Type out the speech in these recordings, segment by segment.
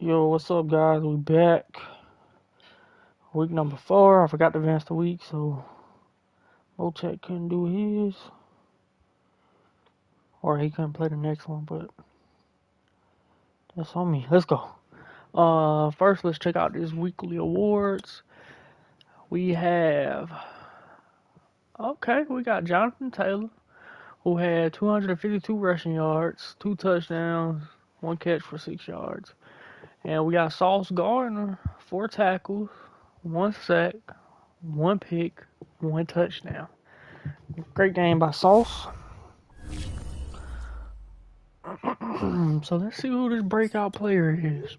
Yo, what's up, guys? We back. Week number 4. I forgot to advance the week, so Motek couldn't do his. Or he couldn't play the next one, but that's on me. Let's go. First, let's check out this weekly awards. We have, we got Jonathan Taylor, who had 252 rushing yards, 2 touchdowns, 1 catch for 6 yards. And we got Sauce Gardner, 4 tackles, 1 sack, 1 pick, 1 touchdown. Great game by Sauce. So let's see who this breakout player is.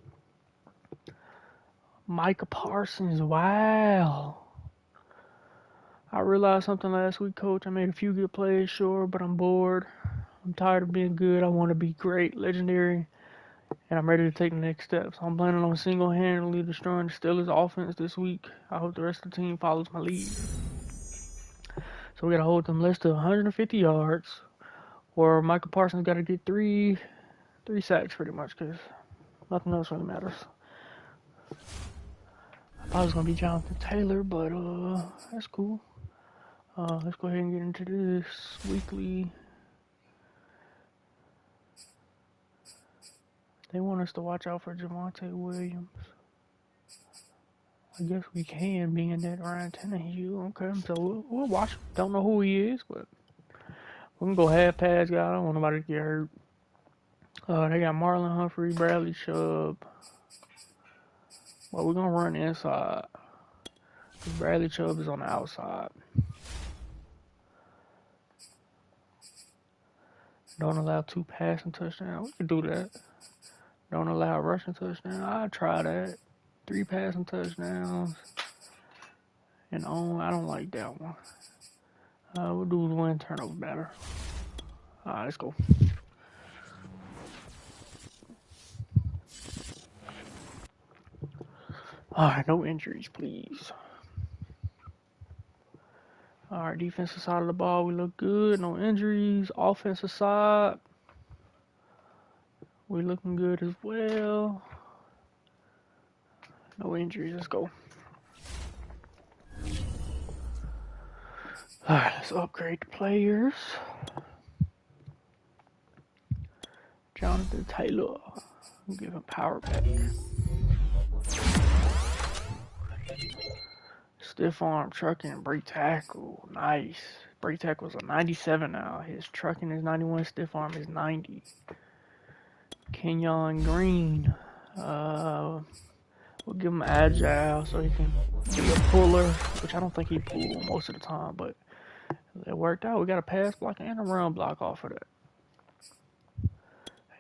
Micah Parsons. Wow. I realized something last week, Coach. I made a few good plays, sure, but I'm bored. I'm tired of being good. I want to be great, legendary, and I'm ready to take the next steps. I'm planning on single-handedly destroying the Steelers' offense this week. I hope the rest of the team follows my lead. So we got to hold them less than 150 yards, or Micah Parsons got to get three sacks pretty much, because nothing else really matters. I thought it was going to be Jonathan Taylor, but that's cool. Let's go ahead and get into this weekly. They want us to watch out for Javonte Williams. I guess we can, being that Ryan Tannehill. Okay, so we'll watch him. Don't know who he is, but we can go half pass, guy. I don't want nobody to get hurt. They got Marlon Humphrey, Bradley Chubb. Well, we're going to run inside. Bradley Chubb is on the outside. Don't allow 2 passing touchdowns. We can do that. Don't allow a rushing touchdown. I'll try that. 3 passing touchdowns. And I don't like that one. We'll do 1 turnover batter. Alright, let's go. Alright, no injuries, please. Alright, defensive side of the ball, we look good. No injuries. Offensive side, we looking good as well. No injuries. Let's go. Alright, let's upgrade the players. Jonathan Taylor. We'll give him power back. Stiff arm, trucking, break tackle. Nice. Break tackle is a 97 now. His trucking is 91. Stiff arm is 90. Kenyon Green. We'll give him agile so he can be a puller, which I don't think he pulled most of the time, but it worked out. We got a pass block and a run block off of that.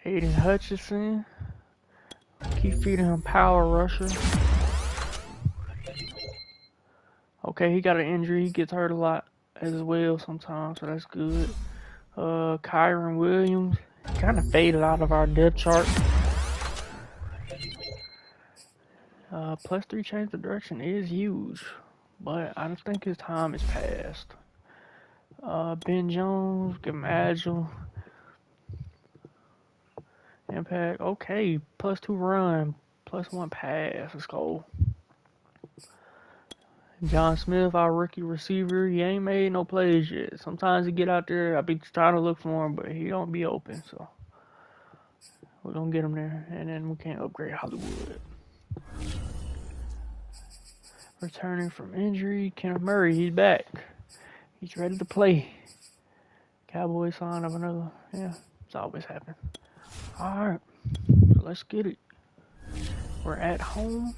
Aiden Hutchinson. Keep feeding him power rusher. Okay, he got an injury. He gets hurt a lot as well sometimes, so that's good. Kyron Williams kind of faded out of our depth chart. +3 change of direction is huge, but I don't think his time is past. Ben Jones, give him agile. Impact, okay, +2 run, +1 pass, let's go. John Smith, our rookie receiver, he ain't made no plays yet. Sometimes he get out there, I be trying to look for him, but he don't be open, so we're gonna get him there, and then we can't upgrade Hollywood. Returning from injury, Kenneth Murray, he's back. He's ready to play. Cowboy sign of another, yeah, it's always happened. Alright, so let's get it. We're at home.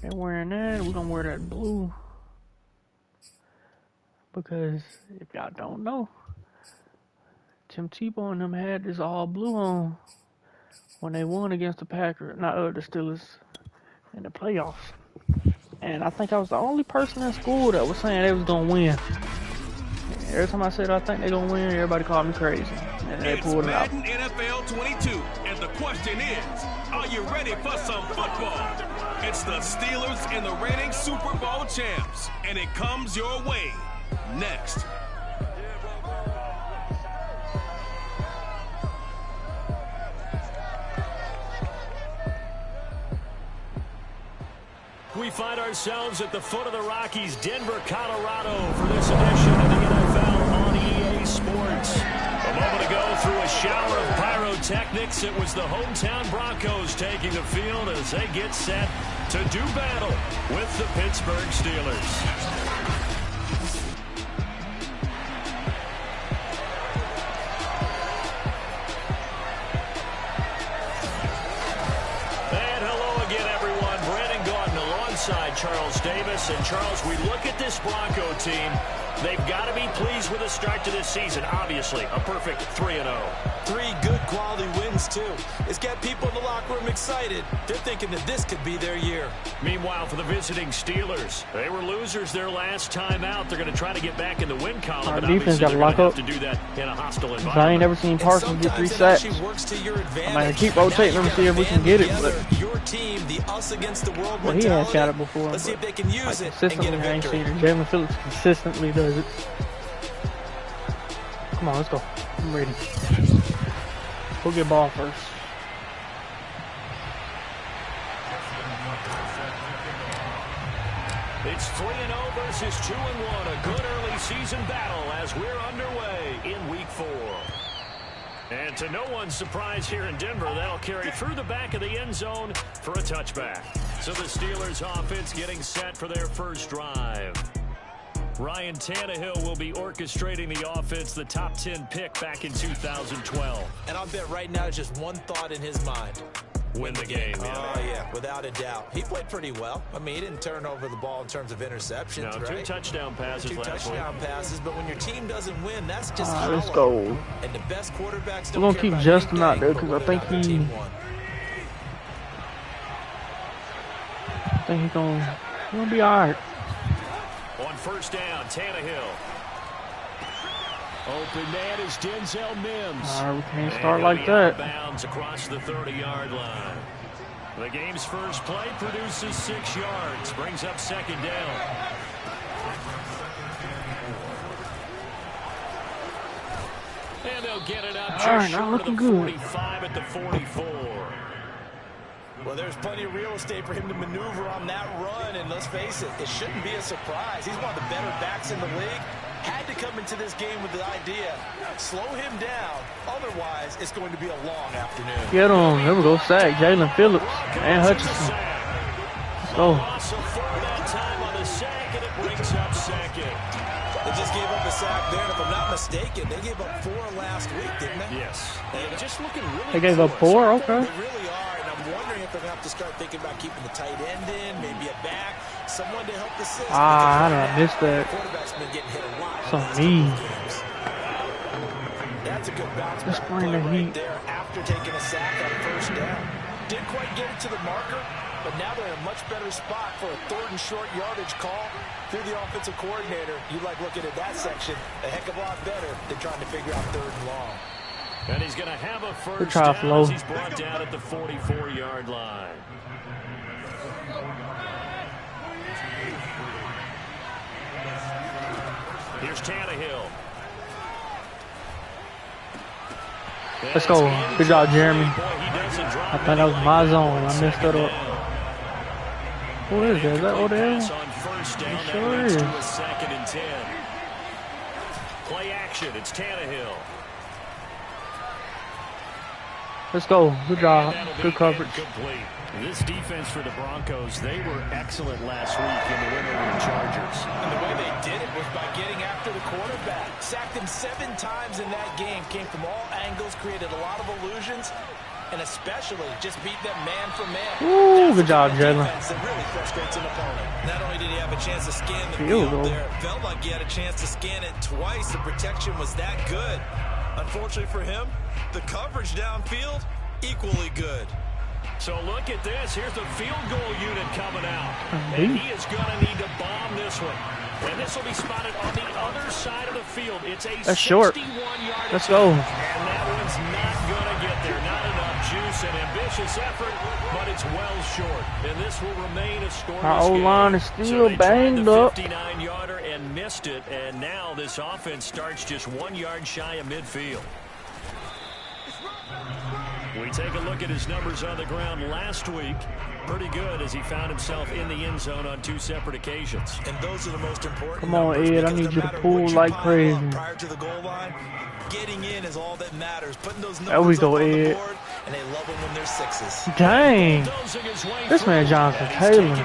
They're wearing that. We're going to wear that blue. Because if y'all don't know, Tim Tebow and them had this all blue on when they won against the Packers, the Steelers in the playoffs. And I think I was the only person in school that was saying they was going to win. And every time I said I think they're going to win, everybody called me crazy. And they pulled it out. Madden NFL 22, and the question is, are you ready for some football? It's the Steelers and the reigning Super Bowl champs, and it comes your way next. we find ourselves at the foot of the Rockies, Denver, Colorado, for this edition of the NFL on EA Sports. A moment ago, through a shower of pyrotechnics, it was the hometown Broncos taking the field as they get set to do battle with the Pittsburgh Steelers. Charles Davis. And Charles, we look at this Bronco team. They've got to be pleased with the start to this season. Obviously, a perfect 3-0. 3 good quality wins, too. It's got people in the locker room excited. They're thinking that this could be their year. Meanwhile, for the visiting Steelers, they were losers their last time out. They're going to try to get back in the win column. Our defense got to lock up. To do that in a hostile environment. I ain't never seen Parsons get 3 sacks. I'm going to keep rotating them and see if we can get it. But your team, the us against the world he has got it before. Let's see if they can use it and get a victory. Jalen Phillips consistently does it. Come on, let's go. I'm ready. We'll get ball first. It's 3-0 versus 2-1. A good early season battle as we're underway in Week 4. And to no one's surprise here in Denver, that'll carry through the back of the end zone for a touchback. So the Steelers offense getting set for their first drive. Ryan Tannehill will be orchestrating the offense, the top 10 pick back in 2012. And I'll bet right now just one thought in his mind. Win the game. Oh, yeah, without a doubt. He played pretty well. I mean, he didn't turn over the ball in terms of interceptions, no, 2 touchdown passes last week. 2 touchdown passes, but when your team doesn't win, that's just let's go. And the best quarterbacks don't We're going to keep Justin out there because I think he's going to be all right. On first down, Tannehill. Open man is Denzel Mims. We can't start like that. Bounds across the 30-yard line. The game's first play produces 6 yards, brings up second down. And they'll get it up just short of the 45 at the 44. Well, there's plenty of real estate for him to maneuver on that run, and let's face it, it shouldn't be a surprise. He's one of the better backs in the league. Had to come into this game with the idea, slow him down, otherwise it's going to be a long afternoon. Get on, there we go, sack, Jalen Phillips and Hutchinson. Let's go. They just gave up a sack there, and if I'm not mistaken, they gave up 4 last week, didn't they? Yes. And just looking really They gave up 4? Okay. They really are, and I'm wondering if they're going to have to start thinking about keeping the tight end in, maybe a back, someone to help assist. How did I miss that? Quarterback's been getting hit a lot. So mean. That's a good bounce Just back bring the play heat. right there after taking a sack on first down. Didn't quite get it to the marker, but now they're in a much better spot for a 3rd and short yardage call. Through the offensive coordinator, you like looking at that section a heck of a lot better than trying to figure out 3rd and long. And he's going to have a first down as he's brought down at the 44-yard line. Here's Tannehill. Let's go. Good job, Jeremy. I thought that was my zone. I messed that up. Who is that? Is that Odell? It sure is. Second and 10. Play action. It's Tannehill. Let's go. Good job. Good coverage. Complete. This defense for the Broncos, they were excellent last week in the win over the Chargers. And the way they did it was by getting after the quarterback. Sacked him 7 times in that game. Came from all angles, created a lot of illusions, and especially just beat them man for man. Ooh, good job, Jalen. That really frustrates an opponent. Not only did he have a chance to scan the field there, it felt like he had a chance to scan it twice. The protection was that good. Unfortunately for him, the coverage downfield, equally good. So look at this. Here's the field goal unit coming out. And he is going to need to bomb this one. And this will be spotted on the other side of the field. It's a 61-yard. Let's go. And that one's not going to get there. Not enough juice and ambitious effort, but it's well short. And this will remain a scoreless Our O-line is still so banged up. 59-yarder and missed it. And now this offense starts just 1 yard shy of midfield. We take a look at his numbers on the ground last week. Pretty good as he found himself in the end zone on 2 separate occasions. And those are the most important. Come on, Ed. I need you to pull like crazy. Prior to the goal line, getting in is all that matters. Putting those there we go, Ed. Board, and they love them when they're 6s. Dang. This man Jonathan Taylor.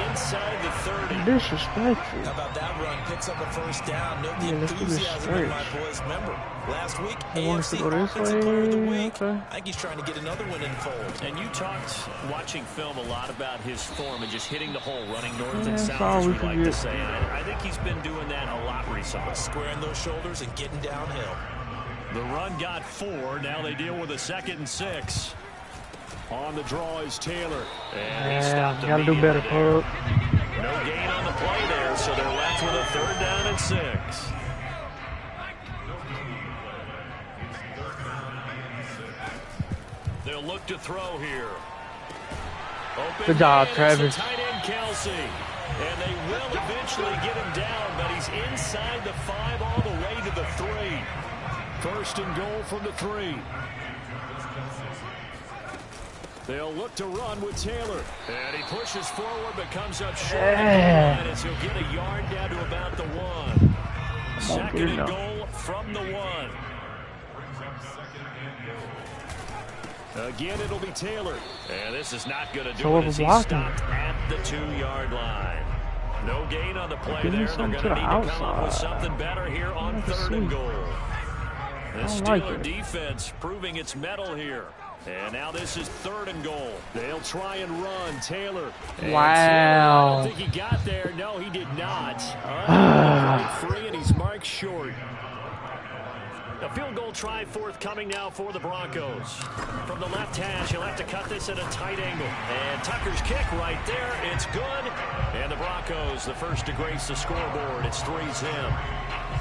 Inside the 30. Disrespectful. How about that run? Picks up a first down. Note the enthusiasm in my boys. Remember, last week, AFC Offensive Player of the Week. Okay. I think he's trying to get another one in fold. And you talked, watching film, a lot about his form and just hitting the hole, running north and That's south, all as we we can like get. to say. I think he's been doing that a lot recently. Squaring those shoulders and getting downhill. The run got 4. Now they deal with a 2nd and 6. On the draw is Taylor. And he stopped gotta do better, Pug. No gain on the play there, so they're left with a 3rd down and 6. They'll look to throw here. Open Good job, man, Travis. Tight end Kelsey. And they will eventually get him down, but he's inside the 5 all the way to the 3. 1st and goal from the 3. They'll look to run with Taylor. And he pushes forward but comes up short. As he'll get a yard down to about the 1. 2nd and goal from the 1. Again, it'll be Taylor. And this is not going to do it as he stopped at the 2-yard line. No gain on the play there. They're going to need to come up with something better here on 3rd and goal. The Steeler defense proving its mettle here. And now this is 3rd and goal. They'll try and run. Taylor. Wow. I don't think he got there. No, he did not. Free, and he's marked short. A field goal try forthcoming now for the Broncos. From the left hash, he'll have to cut this at a tight angle. And Tucker's kick right there. It's good. And the Broncos, the first to grace the scoreboard. It's 3-zip.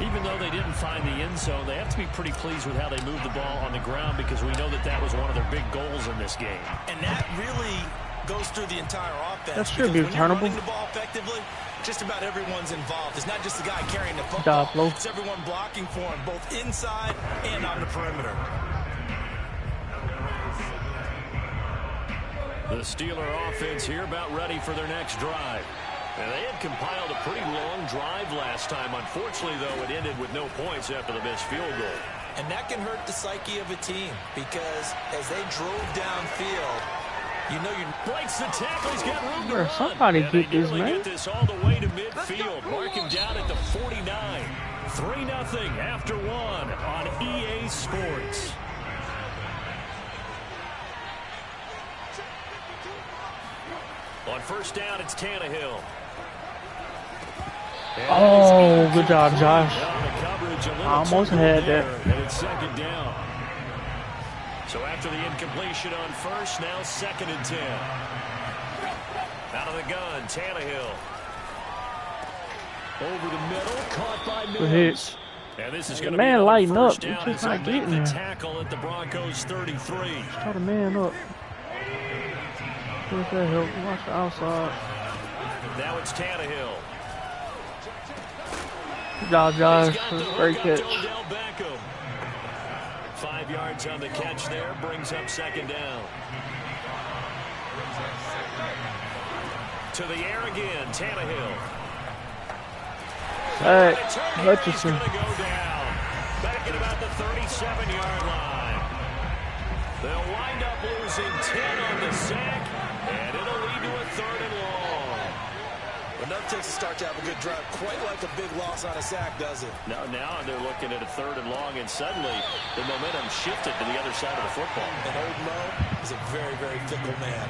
Even though they didn't find the end zone, they have to be pretty pleased with how they moved the ball on the ground because we know that that was one of their big goals in this game. And that really goes through the entire offense. That should be returnable. When you're running the ball effectively, just about everyone's involved. It's not just the guy carrying the football. It's everyone blocking for him, both inside and on the perimeter. The Steeler offense here about ready for their next drive. And they had compiled a pretty long drive last time. Unfortunately, though, it ended with no points after the missed field goal. And that can hurt the psyche of a team because as they drove downfield, you know you breaks the tackle. He's got room to run. Somebody get this, man. Get this all the way to midfield. Mark him down at the 49. 3-0 after 1 on EA Sports. On 1st down, it's Tannehill. Oh, good job, Josh. I almost had that. And it's 2nd down. So after the incompletion on 1st, now 2nd and 10. Out of the gun, Tannehill. Over the middle, caught by Mills. And this is going to be lighten up. First down. Just not getting the there. tackle at the Broncos 33. Try to man up. Where's that help? Watch the outside. Now it's Tannehill. Good job, Josh. Great catch. 5 yards on the catch there. Brings up 2nd down. To the air again. Tannehill. Hey, Hutchinson. He's going to go down. Back at about the 37-yard line. They'll wind up losing 10 on the sack. And it'll lead to a 3rd and long. Enough takes to start to have a good drive. Quite like a big loss on a sack, does it? Now they're looking at a 3rd and long, and suddenly the momentum shifted to the other side of the football. And Old Mo is a very, very fickle man.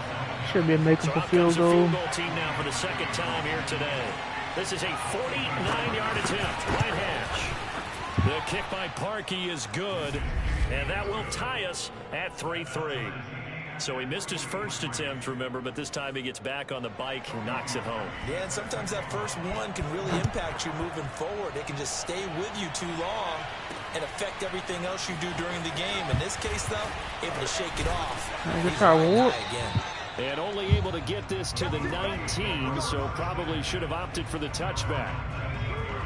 Should be a makeable field goal. Field goal team now for the 2nd time here today. This is a 49-yard attempt. Right hash. The kick by Parkey is good, and that will tie us at 3-3. So he missed his first attempt, remember, but this time he gets back on the bike and knocks it home. Yeah, and sometimes that first one can really impact you moving forward. It can just stay with you too long and affect everything else you do during the game. In this case, though, able to shake it off. He's right again. And only able to get this to the 19, so probably should have opted for the touchback.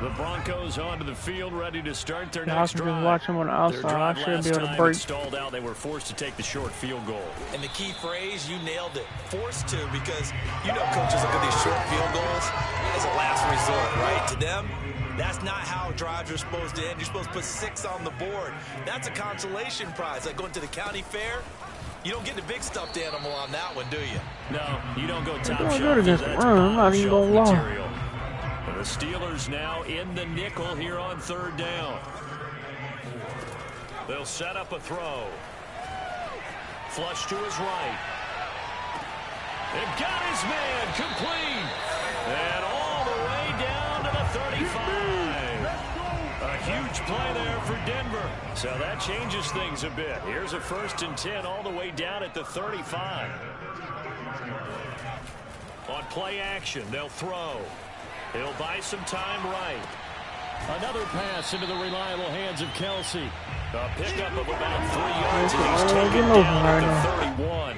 The Broncos onto the field, ready to start their next I can drive. just watch them on the outside. I should be able to break. Stalled out. They were forced to take the short field goal. And the key phrase, you nailed it. Forced to, because you know coaches look at these short field goals as a last resort, right? To them, that's not how drives are supposed to end. You're supposed to put 6 on the board. That's a consolation prize, like going to the county fair. You don't get the big stuffed animal on that one, do you? No, you don't go top Good shelf. against the run. I'm not even gonna lie. The Steelers now in the nickel here on 3rd down. They'll set up a throw. Flush to his right. They've got his man complete. And all the way down to the 35. A huge play there for Denver. So that changes things a bit. Here's a 1st and 10 all the way down at the 35. On play action, they'll throw. He'll buy some time right. Another pass into the reliable hands of Kelsey. A pickup of about 3 yards, and he's taken down at the 31.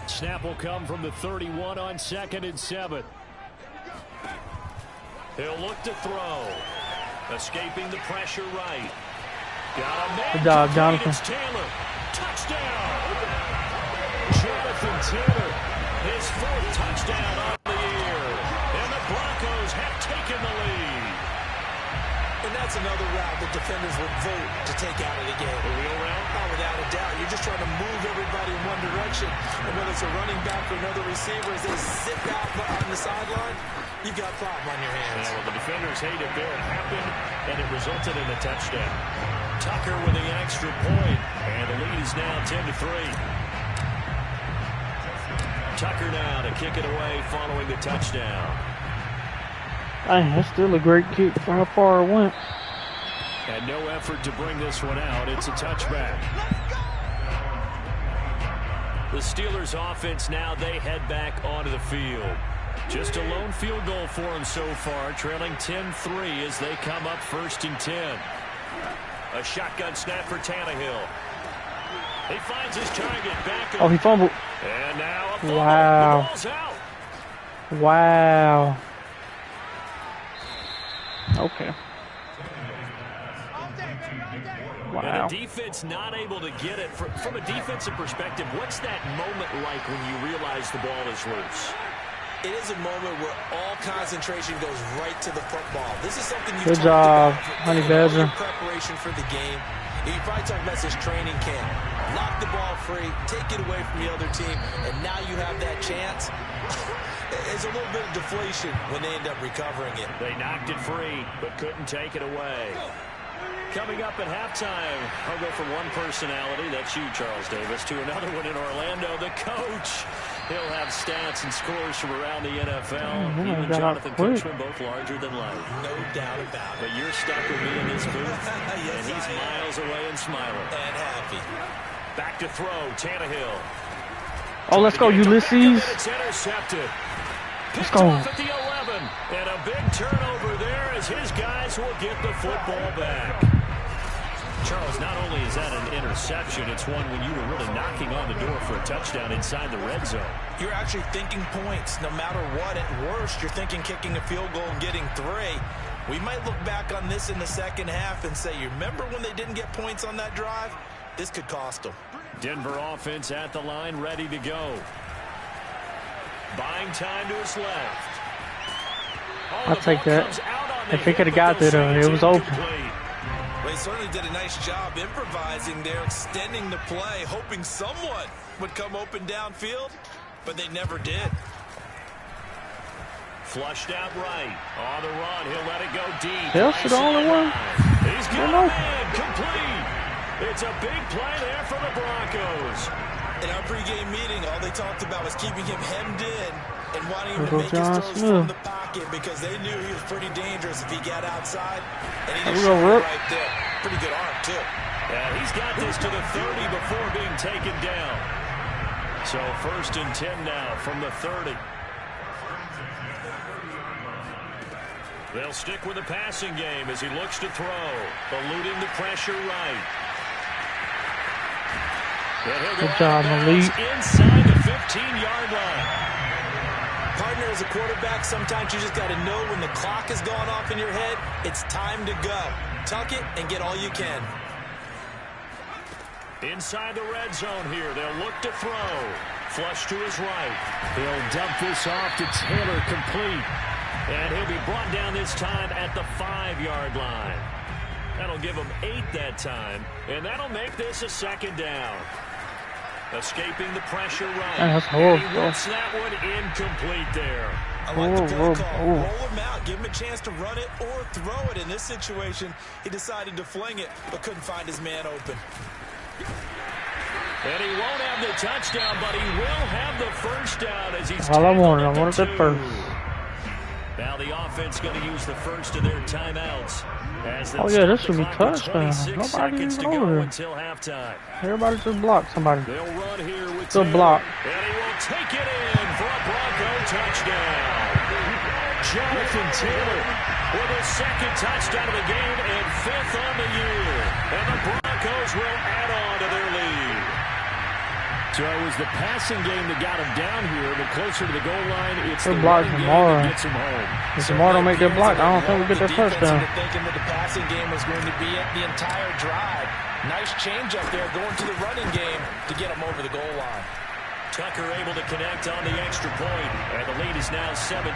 Snap will come from the 31 on 2nd and 7. He'll look to throw. Escaping the pressure right. Got a man. Good job, Jonathan. It's Taylor. Touchdown. Jonathan Taylor. His 4th touchdown on the year. And the Broncos have taken the lead. And that's another route that defenders would vote to take out of the game. The wheel route? Oh, without a doubt. You're just trying to move everybody in one direction. And whether it's a running back or another receiver, as they zip out on the sideline, you've got a problem on your hands. Yeah, well, the defenders hate it there. It happened, and it resulted in a touchdown. Tucker with the extra point, and the lead is now 10-3. Tucker now to kick it away following the touchdown. Dang, that's still a great kick for how far it went. And no effort to bring this one out. It's a touchback. The Steelers offense now, they head back onto the field. Just a lone field goal for them so far, trailing 10-3 as they come up 1st and 10. A shotgun snap for Tannehill. He finds his target back. Oh, he fumbled. And now a fumble. Wow. The ball's out. Wow. Okay. Wow. And the defense not able to get it. From a defensive perspective, what's that moment like when you realize the ball is loose? It is a moment where all concentration goes right to the football. This is something you've Good job, about Honey Badger. Preparation for the game. You probably talk about this training camp. Lock the ball free, take it away from the other team, and now you have that chance. It's a little bit of deflation when they end up recovering it. They knocked it free, but couldn't take it away. Coming up at halftime, I'll go from one personality, that's you, Charles Davis, to another one in Orlando, the coach. He'll have stats and scores from around the NFL. He and Jonathan Coachman, both larger than life. No doubt about it. But you're stuck with me in this booth, yes, and he's miles away and smiling. And happy. Back to throw, Tannehill. Oh, let's go, Ulysses. It's intercepted. Let's go. Off at the 11. And a big turnover there as his guys will get the football back. Charles, not only is that an interception, it's one when you were really knocking on the door for a touchdown inside the red zone. You're actually thinking points. No matter what, at worst, you're thinking kicking a field goal and getting 3. We might look back on this in the second half and say, you remember when they didn't get points on that drive? This could cost them. Denver offense at the line, ready to go. Buying time to his left. I'll take that. If he could have got there, it was open. They certainly did a nice job improvising there, extending the play, hoping someone would come open downfield, but they never did. Flushed out right. On the run, he'll let it go deep. That's the only one. He's got a man complete. It's a big play there for the Broncos. In our pregame meeting, all they talked about was keeping him hemmed in and wanting him to make his throws from the pocket because they knew he was pretty dangerous if he got outside. And he just shot it right there. Pretty good arm, too. Yeah, he's got this to the 30 before being taken down. So 1st and 10 now from the 30. They'll stick with the passing game as he looks to throw, eluding the pressure right. Good job, Malik. Inside the 15-yard line. Partner, as a quarterback, sometimes you just got to know when the clock is going off in your head, it's time to go. Tuck it and get all you can. Inside the red zone here, they'll look to throw. Flush to his right. He'll dump this off to Taylor, complete. And he'll be brought down this time at the 5-yard line. That'll give him 8 that time, and that'll make this a second down. Escaping the pressure right. That's horrible. And he wants that one incomplete there. I like the play call. Roll him out. Give him a chance to run it or throw it. In this situation, he decided to fling it, but couldn't find his man open. And he won't have the touchdown, but he will have the first down as he's all I wanted the the first. Now the offense going to use the first of their timeouts. Oh yeah, this should be touchdown. Nobody even over here. Until halftime. Everybody just block somebody. They'll run here with good block. And he will take it in for a Bronco touchdown. Jonathan Taylor with his second touchdown of the game and 5th on the year. And the Broncos will add on to their lead. So it was the passing game that got him down here, but closer to the goal line, it's the running game that gets him home. If Jamar don't make that block, I don't think we get that touchdown. Thinking that the passing game was going to be the entire drive. Nice change up there going to the running game to get him over the goal line. Tucker able to connect on the extra point, and the lead is now 17-3.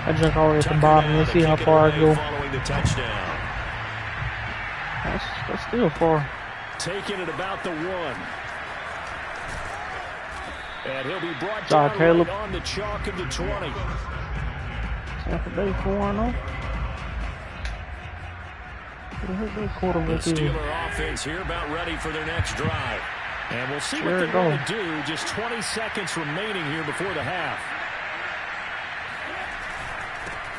I jump all the way at the bottom. Let's see how far I go. Following the touchdown. That's still far. Taking it about the 1. And he'll be brought down right on the chalk of the 20. Saturday 4-0. The Steeler offense here about ready for their next drive. And we'll see what they're going to do. Just 20 seconds remaining here before the half.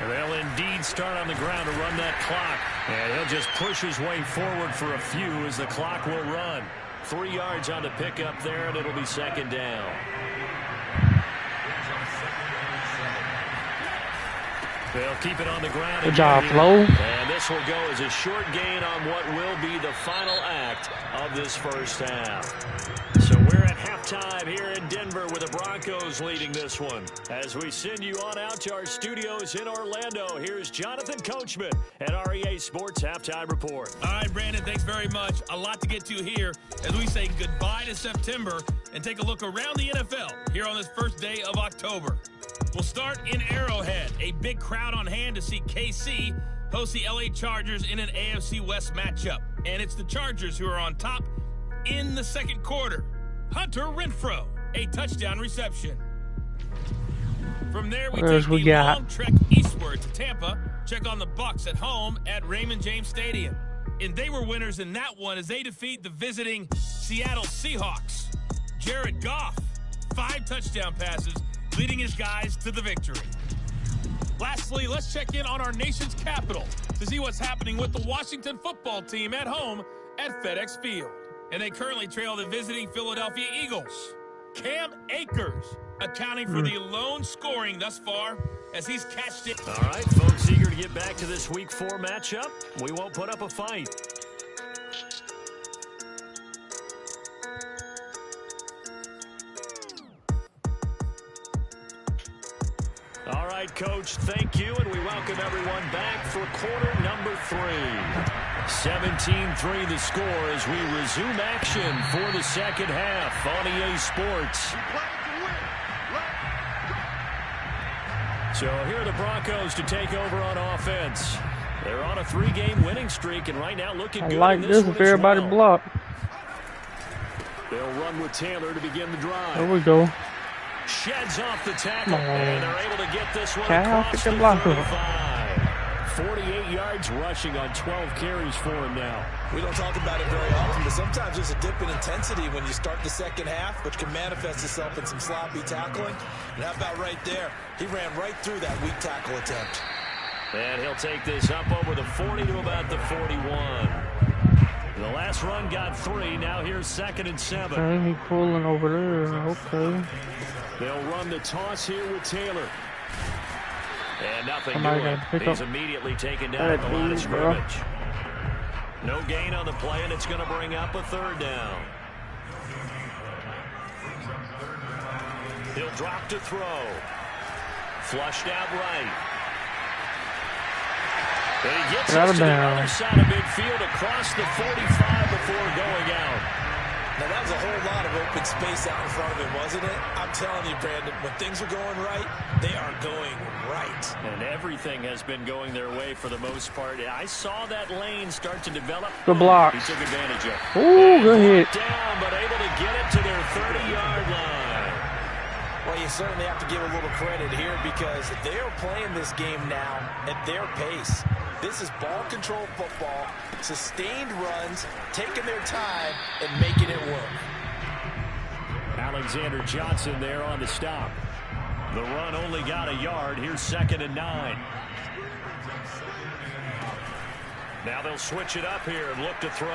They'll indeed start on the ground to run that clock. And he'll just push his way forward for a few as the clock will run. 3 yards on the pickup there, and it'll be second down. They'll keep it on the ground. Good job, Flo. And this will go as a short gain on what will be the final act of this first half. So we're at halftime here in Denver with the Broncos leading this one. As we send you on out to our studios in Orlando, here's Jonathan Coachman at REA Sports Halftime Report. All right, Brandon, thanks very much. A lot to get to here as we say goodbye to September and take a look around the NFL here on this first day of October. We'll start in Arrowhead. A big crowd on hand to see KC host the LA Chargers in an AFC West matchup. And it's the Chargers who are on top in the second quarter. Hunter Renfrow, a touchdown reception. From there, we take the long trek eastward to Tampa. Check on the Bucs at home at Raymond James Stadium. And they were winners in that one as they defeat the visiting Seattle Seahawks. Jared Goff, 5 touchdown passes, leading his guys to the victory. Lastly, let's check in on our nation's capital to see what's happening with the Washington football team at home at FedEx Field. And they currently trail the visiting Philadelphia Eagles. Cam Akers accounting for the lone scoring thus far as he's catched it. All right, folks, eager to get back to this Week 4 matchup. We won't put up a fight. All right, Coach, thank you, and we welcome everyone back for quarter number 3. 17-3 the score as we resume action for the second half on EA Sports. So here are the Broncos to take over on offense. They're on a 3-game winning streak, and right now looking good. I like this if everybody block. They'll run with Taylor to begin the drive. There we go. Sheds off the tackle, and they're able to get this one Cal, across the 35. 48 yards rushing on 12 carries for him now. We don't talk about it very often, but sometimes there's a dip in intensity when you start the second half, which can manifest itself in some sloppy tackling. And how about right there? He ran right through that weak tackle attempt. And he'll take this up over the 40 to about the 41. The last run got 3. Now here's 2nd and 7. Okay, he pulling over there. Okay. They'll run the toss here with Taylor. And nothing doing. He's immediately taken down at the line of scrimmage. No gain on the play, and it's going to bring up a 3rd down. He'll drop to throw. Flushed out right. And he gets us to the other side of midfield across the 45 before going out. Now, that was a whole lot of open space out in front of him, wasn't it? I'm telling you, Brandon, when things are going right, they are going right. And everything has been going their way for the most part. I saw that lane start to develop. Good block. He took advantage of it. Ooh, good hit. Down, but able to get it to their 30-yard line. Well, you certainly have to give a little credit here because they are playing this game now at their pace. This is ball control football, sustained runs, taking their time, and making it work. Alexander Johnson there on the stop. The run only got a yard. Here's 2nd and 9. Now they'll switch it up here and look to throw.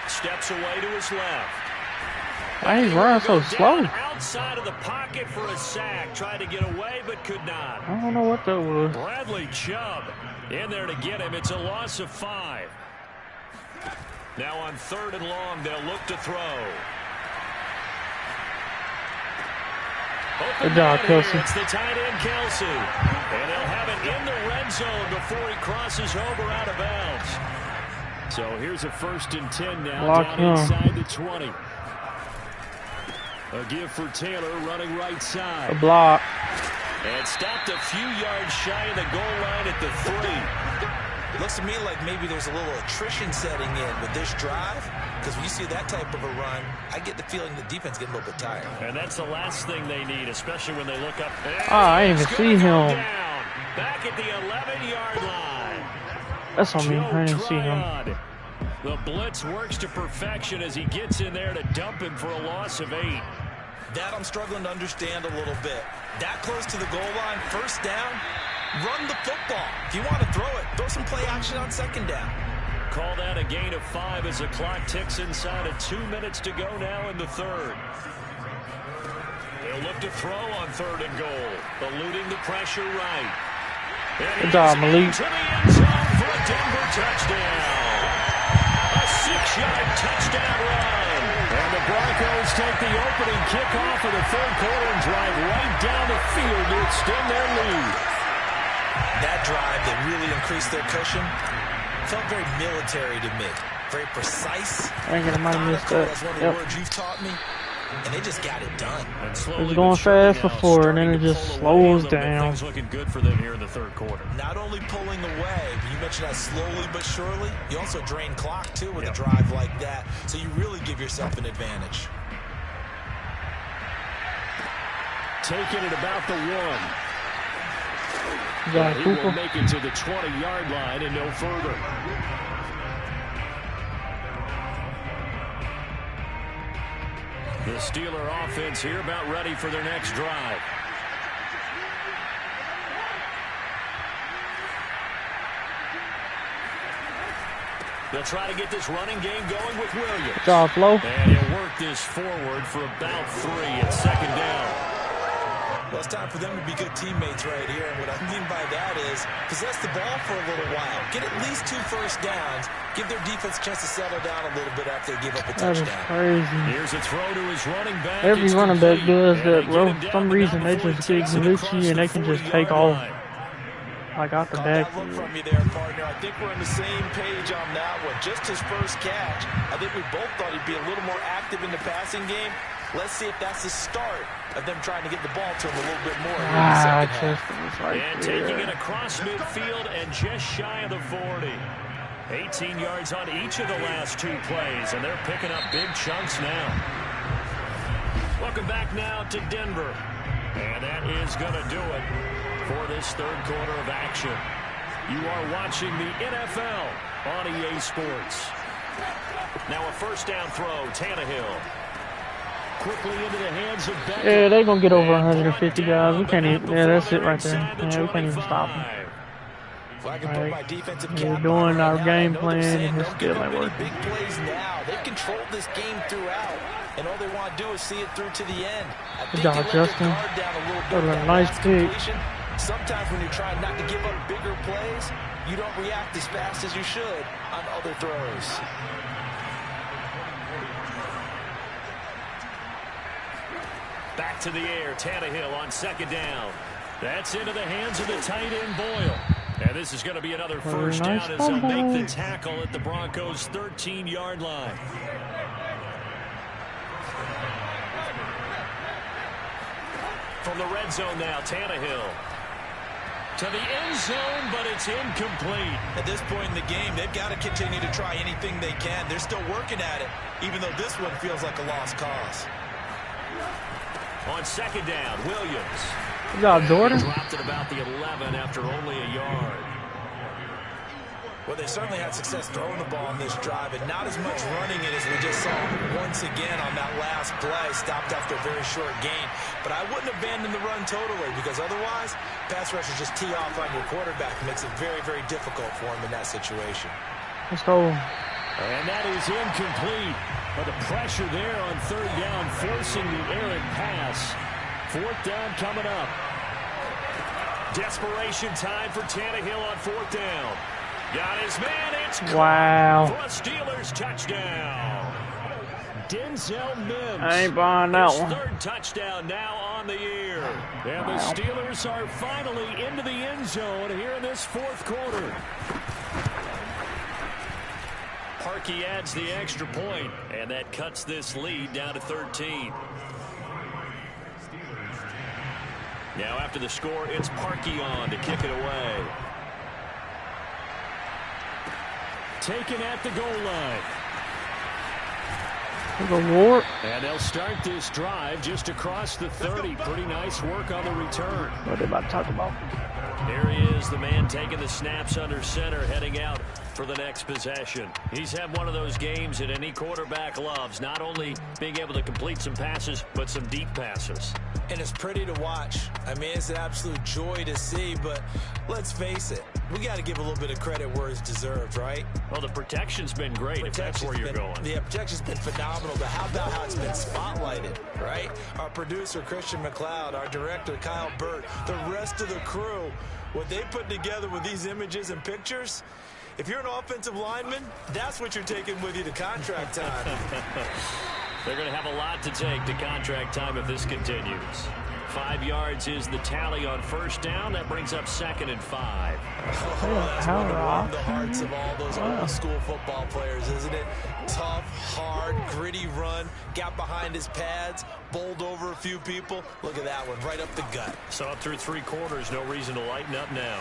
Steps away to his left. Why he's running so slow? Outside of the pocket for a sack. Tried to get away, but could not. I don't know what that was. Bradley Chubb in there to get him. It's a loss of 5. Now on 3rd and long, they'll look to throw. Good job, Kelsey. It's the tight end, Kelsey. And they'll have it in the red zone before he crosses over out of bounds. So here's a 1st and 10 now. Lock down him. inside the 20. A give for Taylor running right side. A block. And stopped a few yards shy of the goal line at the 3. Looks to me like maybe there's a little attrition setting in with this drive. Because when you see that type of a run, I get the feeling the defense getting a little bit tired. And that's the last thing they need, especially when they look up. I didn't even see him. Down, back at the 11-yard line. That's on me. I didn't see him. The blitz works to perfection as he gets in there to dump him for a loss of 8. That I'm struggling to understand a little bit. That close to the goal line, 1st down, run the football. If you want to throw it, throw some play action on 2nd down. Call that a gain of 5 as the clock ticks inside of 2 minutes to go now in the 3rd. They'll look to throw on 3rd and goal, eluding the pressure right. Good job, Malik. To the end zone for a Denver touchdown. A 6-yard touchdown run. And the Broncos take the opening kickoff of the 3rd quarter and drive right down the field to extend their lead. That drive that really increased their cushion felt very military to me. Very precise. I ain't gonna mind this stuff. That's one of the words you've taught me. And they just got it done. It was going fast before, and then it just slows down. Things looking good for them here in the 3rd quarter. Not only pulling away, but you mentioned that slowly but surely. You also drain clock, too, with a drive like that. So you really give yourself an advantage. Taking it about the 1. Yeah, he will make it to the 20-yard line and no further. The Steeler offense here about ready for their next drive. They'll try to get this running game going with Williams. Good job, Flo. And he'll work this forward for about 3 at 2nd down. Well, it's time for them to be good teammates right here. And what I mean by that is possess the ball for a little while. Get at least 2 first downs. Give their defense a chance to settle down a little bit after they give up a touchdown. That is crazy. Here's a throw to his running back. Every running back does that, bro. For some reason, they just get glitchy and they can just take off. Like out the back. Look from you there, partner. I think we're on the same page on that one. Just his first catch. I think we both thought he'd be a little more active in the passing game. Let's see if that's the start of them trying to get the ball to him a little bit more. And taking it across midfield and just shy of the 40. 18 yards on each of the last 2 plays, and they're picking up big chunks now. Welcome back now to Denver. And that is going to do it for this 3rd quarter of action. You are watching the NFL on EA Sports. Now a 1st down throw, Tannehill. Quickly into the hands of Beckham. Yeah, they're going to get over 150 guys. We can't even, yeah, that's it right there. Yeah, we can't even stop them. We're doing our game plan, and it still ain't working. Big plays now. They've controlled this game throughout, and all they want to do is see it through to the end. Good job, Justin. That was a nice pick. Sometimes when you're trying not to give up bigger plays, you don't react as fast as you should on other throws. Back to the air, Tannehill on second down. That's into the hands of the tight end, Boyle. And this is going to be another first down as they'll make the tackle at the Broncos' 13-yard line. From the red zone now, Tannehill. To the end zone, but it's incomplete. At this point in the game, they've got to continue to try anything they can. They're still working at it, even though this one feels like a lost cause. On second down, Williams. Good job, Jordan. Dropped at about the 11 after only a yard. Well, they certainly had success throwing the ball on this drive, and not as much running it as we just saw once again on that last play. Stopped after a very short gain. But I wouldn't abandon the run totally, because otherwise, pass rushers just tee off on your quarterback. It makes it very, very difficult for him in that situation. Let's go. And that is incomplete. But the pressure there on third down, forcing the errant pass. Fourth down coming up. Desperation time for Tannehill on fourth down. Got his man. It's wow. For a Steelers touchdown. Denzel Mims. I ain't buying that one. Third touchdown now on the year. And the Steelers are finally into the end zone here in this fourth quarter. Parkey adds the extra point, and that cuts this lead down to 13. Now after the score, it's Parkey on to kick it away. Taken at the goal line. And they'll start this drive just across the 30. Pretty nice work on the return. What are they about to talk about? Here he is, the man taking the snaps under center, heading out for the next possession. He's had one of those games that any quarterback loves, not only being able to complete some passes, but some deep passes. And it's pretty to watch. I mean, it's an absolute joy to see, but let's face it, we got to give a little bit of credit where it's deserved, right? Well, the protection's been great, if that's where you're going. Yeah, protection's been phenomenal, but how about how it's been spotlighted, right? Our producer, Christian McLeod, our director, Kyle Burt, the rest of the crew, what they put together with these images and pictures, if you're an offensive lineman, that's what you're taking with you to contract time. They're going to have a lot to take to contract time if this continues. 5 yards is the tally on first down. That brings up second and 5. Oh, that's one to warm the hearts of all those old school football players, isn't it? Tough, hard, gritty run. Got behind his pads, bowled over a few people. Look at that one, right up the gut. Saw it through 3 quarters. No reason to lighten up now.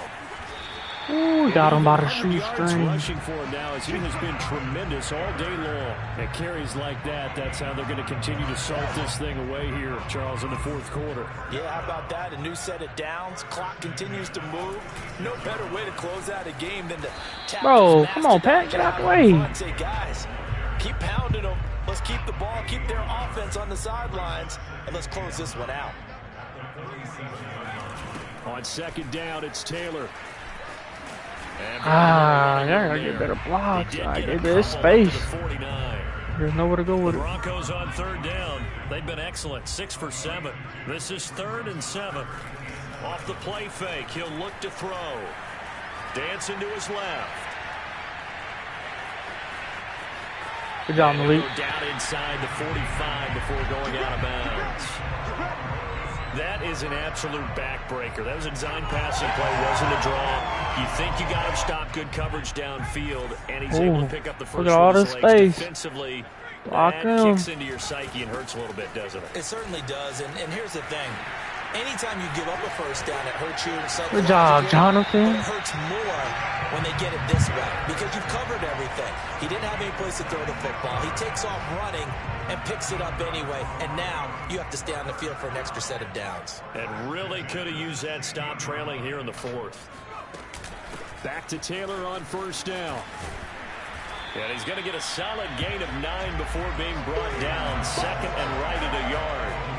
Ooh, got him by the shoestring. Rushing for him now as he has been tremendous all day long. And carries like that, that's how they're going to continue to salt this thing away here, Charles, in the fourth quarter. Yeah, how about that? A new set of downs. Clock continues to move. No better way to close out a game than to tap. Bro, come on, Pat, get out the way. Say, guys, keep pounding them. Let's keep the ball, keep their offense on the sidelines, and let's close this one out. On second down, it's Taylor. They're gonna get better blocks. I gave this space. There's nowhere to go with it. Broncos on third down. They've been excellent. 6 for 7. This is 3rd and 7. Off the play fake, he'll look to throw. Dancing to his left. Good job, Malik. Down inside the 45 before going out of bounds. That is an absolute backbreaker. That was a design passing play, wasn't a draw. You think you got him stopped, good coverage downfield, and he's able to pick up the first look at all this space. Defensively, Block that him. kicks into your psyche and hurts a little bit, doesn't it? It certainly does, and here's the thing. Anytime you give up a first down, it hurts you. Good job, Jonathan. But it hurts more when they get it this way because you've covered everything. He didn't have any place to throw the football. He takes off running and picks it up anyway. And now you have to stay on the field for an extra set of downs. And really could have used that stop trailing here in the 4th. Back to Taylor on first down. And he's going to get a solid gain of 9 before being brought down. Second and right at a yard.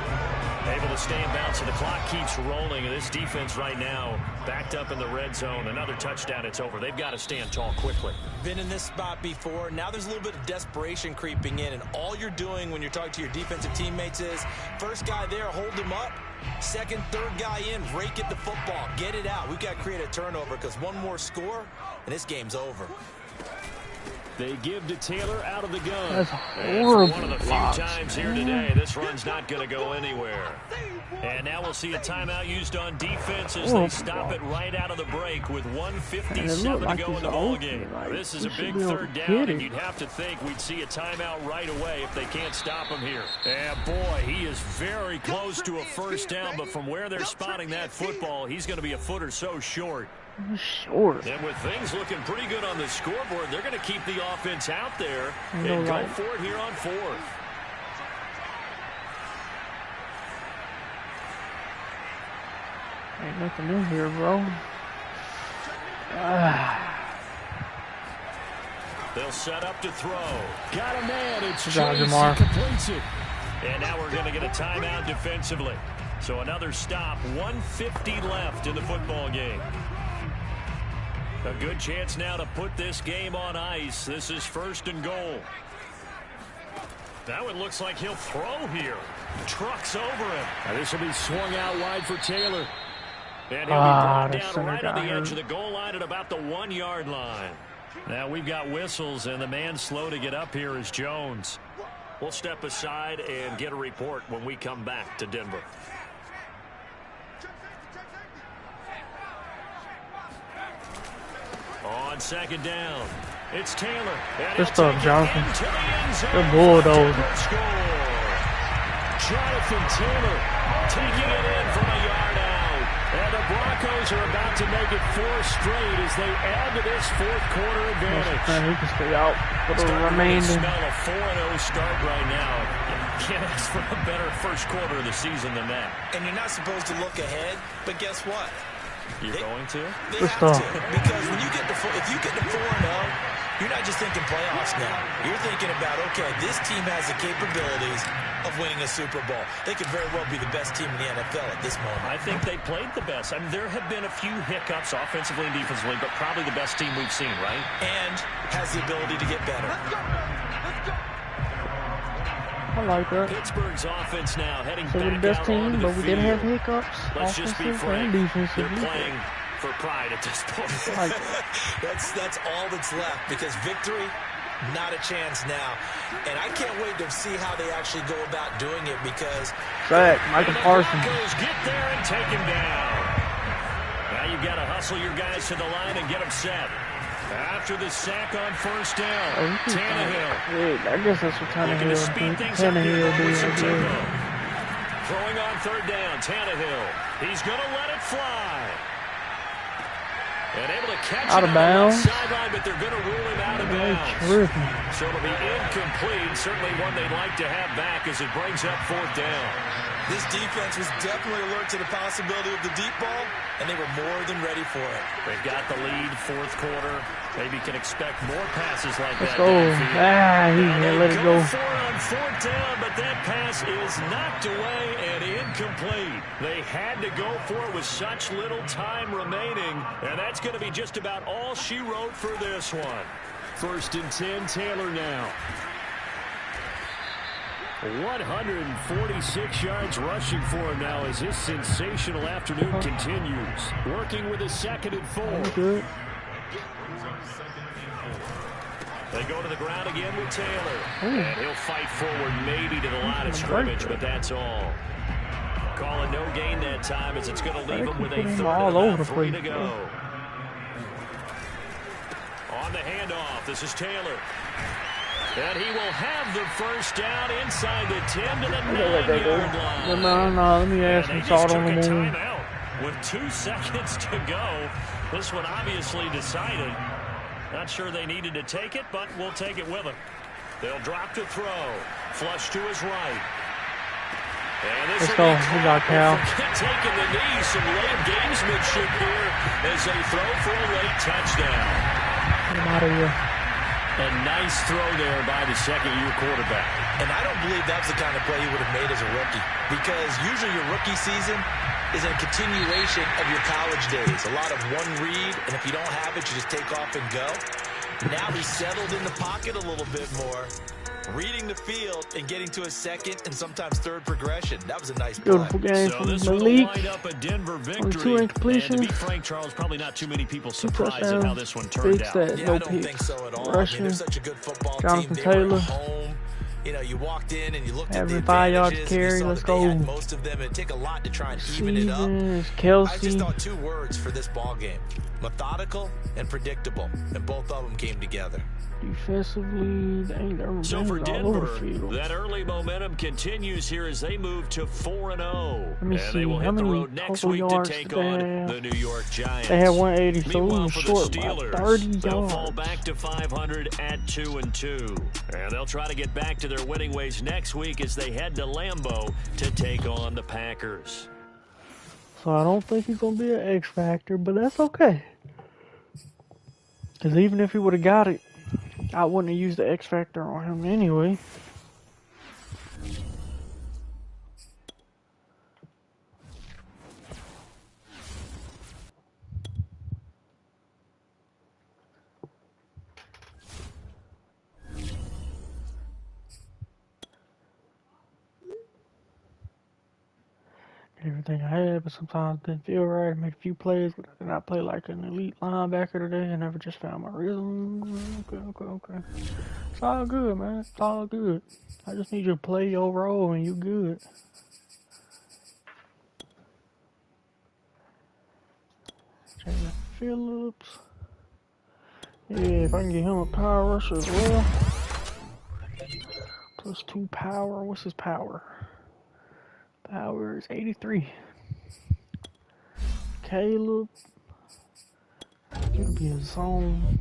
Able to stay in bounds, so the clock keeps rolling. And this defense right now backed up in the red zone. Another touchdown, it's over. They've got to stand tall quickly. Been in this spot before. Now there's a little bit of desperation creeping in. And all you're doing when you're talking to your defensive teammates is, first guy there, hold him up. Second, third guy in, rake at the football. Get it out. We've got to create a turnover because one more score, and this game's over. They give to Taylor out of the gun. That's And horrible. for one of the few times here today, this run's not going to go anywhere. And now we'll see a timeout used on defense as they stop it right out of the break with 1:57 like to go in the ball game. This is a big third down, and you'd have to think we'd see a timeout right away if they can't stop him here. And boy, he is very close to a first down, but from where they're spotting that football, he's going to be a foot or so short. Short. And with things looking pretty good on the scoreboard, they're going to keep the offense out there and go for it here on fourth. Ain't nothing in here, bro. They'll set up to throw. Got a man. It's Chase. Jamar. He completes it. And now we're going to get a timeout defensively. So another stop. 1:50 left in the football game. A good chance now to put this game on ice. This is 1st and goal. Now it looks like he'll throw here. Trucks over him. Now this will be swung out wide for Taylor. And he'll be brought down right on the edge of the goal line at about the 1-yard line. Now we've got whistles, and the man slow to get up here is Jones. We'll step aside and get a report when we come back to Denver. On 2nd down, it's Taylor. Good stuff, Jonathan. The Bulldogs. Jonathan Taylor taking it in from a yard out. And the Broncos are about to make it 4 straight as they add to this 4th quarter advantage. Man, he can stay out for the remaining. Smell a 4-0 start right now. Can't ask for a better first quarter of the season than that. And you're not supposed to look ahead, but guess what? You're going to? They have to, because when you get to if you get to 4-0, you're not just thinking playoffs now. You're thinking about, okay, this team has the capabilities of winning a Super Bowl. They could very well be the best team in the NFL at this moment. I think they played the best. I mean, there have been a few hiccups offensively and defensively, but probably the best team we've seen, right? And has the ability to get better. I like that. Pittsburgh's offense now heading So we're back the best out team, onto but the we didn't have field. hiccups. Let's just be Offensive frank. and defensive. They're playing for pride at this point. Like that's all that's left, because victory, not a chance now. And I can't wait to see how they actually go about doing it, because sack, Michael Parsons. Broncos get there and take him down. Now you've got to hustle your guys to the line and get them set. After the sack on 1st down, Tannehill. Yeah, I guess that's what Tannehill do. Tannehill do. Throwing on 3rd down, Tannehill. He's going to let it fly. And able to catch out it of bounds. On the sideline, but they're going to rule him out of bounds. So it'll be incomplete. Certainly one they'd like to have back as it brings up 4th down. This defense was definitely alert to the possibility of the deep ball, and they were more than ready for it. They've got the lead, 4th quarter. Maybe can expect more passes like Let's that. go. He can't let it go. For it on 4th down, but that pass is knocked away and incomplete. They had to go for it with such little time remaining, and that's going to be just about all she wrote for this one. 1st and 10, Taylor now. 146 yards rushing for him now as his sensational afternoon continues. Working with a 2nd and 4. Good. They go to the ground again with Taylor. And he'll fight forward maybe to the line of scrimmage, but that's all. Calling no gain that time as it's going to leave him with a 3rd and 3 to go. On the handoff, this is Taylor. And he will have the 1st down inside the 10 to the 9-yard line. No, let me ask him. Salt on the moon. With 2 seconds to go. This one obviously decided. Not sure they needed to take it, but we'll take it with them. They'll drop to throw. Flush to his right. And this Let's go. We got Cal. Taking the knee. Some late gamesmanship here as they throw for a late touchdown. Get him out of here. A nice throw there by the 2nd-year quarterback. And I don't believe that's the kind of play he would have made as a rookie, because usually your rookie season is a continuation of your college days. A lot of one read, and if you don't have it, you just take off and go. Now he's settled in the pocket a little bit more, reading the field and getting to a second and sometimes third progression. That was a nice Beautiful play. game So from this will Malik. wind up a Denver On victory. 2 And to incompletions. be frank, Charles, probably not too many people 2 surprised at how this one turned Fix out. that. Yeah, No I don't picks. think so at all. I Rushing. mean, they're such a good football Jonathan team. They were Taylor. at home. You know, you walked in and you looked at the Having 5 yards advantages and you carry. saw Let's that they had go. most of them. It'd take a lot to try and even it up. Stevens, I just Kelsey. thought 2 words for this ball game: methodical and predictable, and both of them came together. Defensively, they ain't never So for been all over Denver, the field. that early momentum continues here as they move to 4-0. Let me And see, they will how hit the many road next total week to yards take did they on have? the New York Giants. They had 180, so we Meanwhile, were for the short by Steelers, 30 they'll fall yards. back to 500 at 2-2. And they'll try to get back to their winning ways next week as they head to Lambeau to take on the Packers. So I don't think he's going to be an X factor, but that's okay. Because even if he would have got it, I wouldn't have used the X factor on him anyway. Everything I had, but sometimes didn't feel right. I made a few plays, but I did not play like an elite linebacker today. I never just found my rhythm. Okay. It's all good, man. It's all good. I just need you to play your role and you good. Jalen Phillips. Yeah, if I can get him a power rusher as well. Plus 2 power. What's his power? Power is 83. Caleb. It'll be a zone.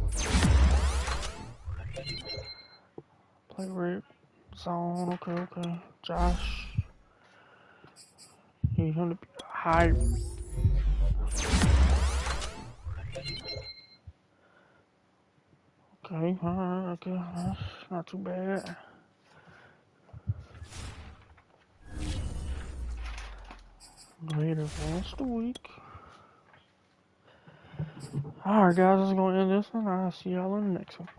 Play rip. Zone. Okay. Josh. He's gonna be high. Okay, alright, okay. That's not too bad. Later once a week. Alright guys, I'm gonna end this one. I'll see y'all in the next one.